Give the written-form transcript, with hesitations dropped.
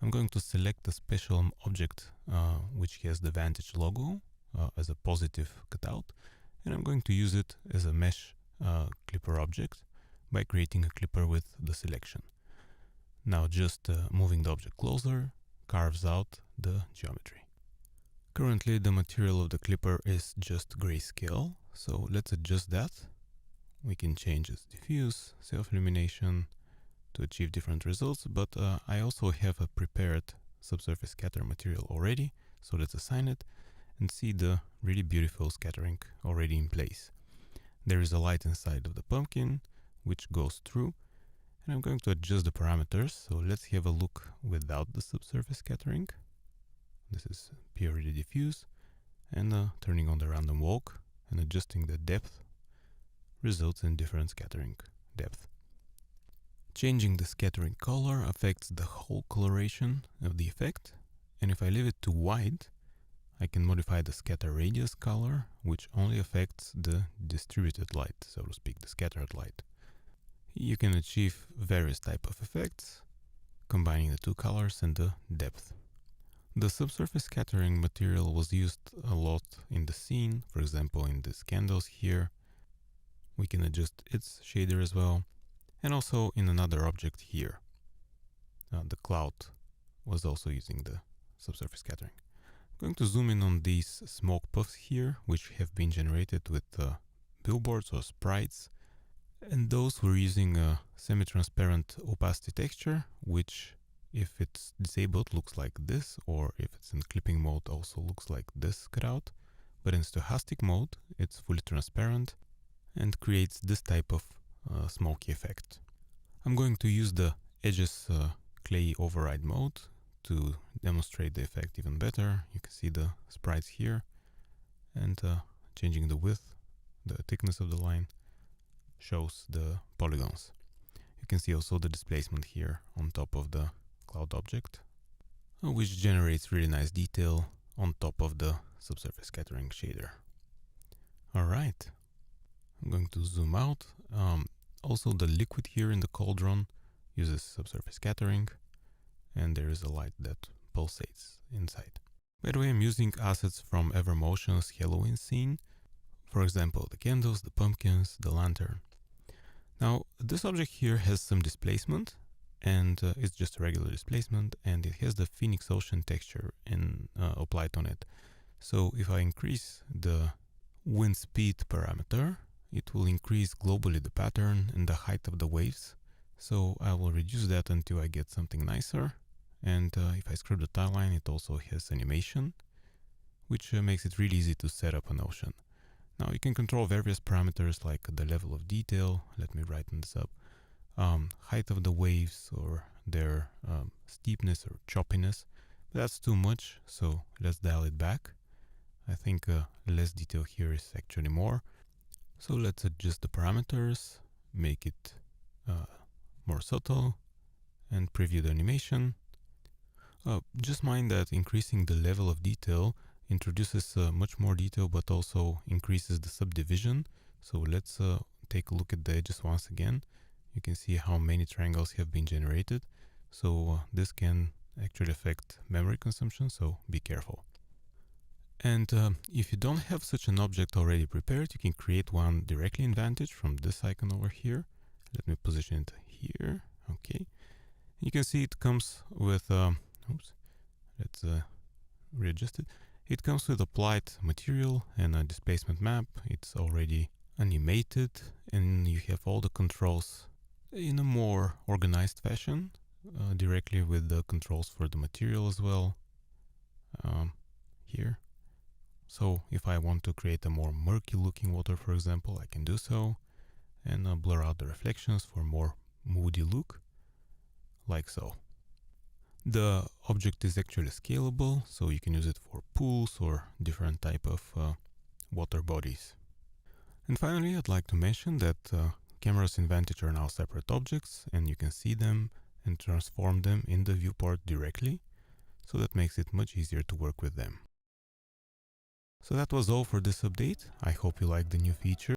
I'm going to select a special object which has the Vantage logo as a positive cutout, and I'm going to use it as a mesh clipper object by creating a clipper with the selection. Now just moving the object closer carves out the geometry. Currently the material of the clipper is just grayscale, so let's adjust that. We can change its diffuse, self-illumination to achieve different results, but I also have a prepared subsurface scatter material already, so let's assign it and see the really beautiful scattering already in place. There is a light inside of the pumpkin which goes through, and I'm going to adjust the parameters. So let's have a look without the subsurface scattering. This is purely diffuse, and turning on the random walk and adjusting the depth results in different scattering depth. Changing the scattering color affects the whole coloration of the effect, and if I leave it to white, I can modify the scatter radius color, which only affects the distributed light, so to speak, the scattered light. You can achieve various types of effects, combining the two colors and the depth. The subsurface scattering material was used a lot in the scene, for example in these candles here. We can adjust its shader as well, and also in another object here. The cloud was also using the subsurface scattering. I'm going to zoom in on these smoke puffs here, which have been generated with billboards or sprites. And those were using a semi-transparent opacity texture, which if it's disabled looks like this, or if it's in clipping mode also looks like this cutout. But in stochastic mode it's fully transparent and creates this type of smoky effect. I'm going to use the edges clay override mode to demonstrate the effect even better. You can see the sprites here, and changing the width, the thickness of the line shows the polygons. You can see also the displacement here on top of the cloud object, which generates really nice detail on top of the subsurface scattering shader. Alright, I'm going to zoom out. Also the liquid here in the cauldron uses subsurface scattering, and there is a light that pulsates inside. By the way, I'm using assets from Evermotion's Halloween scene. For example, the candles, the pumpkins, the lantern. Now, this object here has some displacement, and it's just a regular displacement, and it has the Phoenix Ocean texture applied on it. So if I increase the wind speed parameter, it will increase globally the pattern and the height of the waves. So I will reduce that until I get something nicer. And if I scrub the timeline, it also has animation, which makes it really easy to set up an ocean. Now you can control various parameters like the level of detail. Let me write this up. Height of the waves, or their steepness or choppiness. That's too much, so let's dial it back. I think less detail here is actually more. So let's adjust the parameters, make it more subtle, and preview the animation. Just mind that increasing the level of detail introduces much more detail, but also increases the subdivision. So let's take a look at the edges once again. You can see how many triangles have been generated. So this can actually affect memory consumption, so be careful. And if you don't have such an object already prepared, you can create one directly in Vantage from this icon over here. Let me position it here. Okay. You can see it comes with, let's readjust it. It comes with applied material and a displacement map. It's already animated, and you have all the controls in a more organized fashion, directly with the controls for the material as well, here. So if I want to create a more murky looking water, for example, I can do so, and blur out the reflections for more moody look, like so. The object is actually scalable, so you can use it for pools or different type of water bodies. And finally, I'd like to mention that cameras in Vantage are now separate objects, and you can see them and transform them in the viewport directly, so that makes it much easier to work with them. So that was all for this update. I hope you liked the new feature.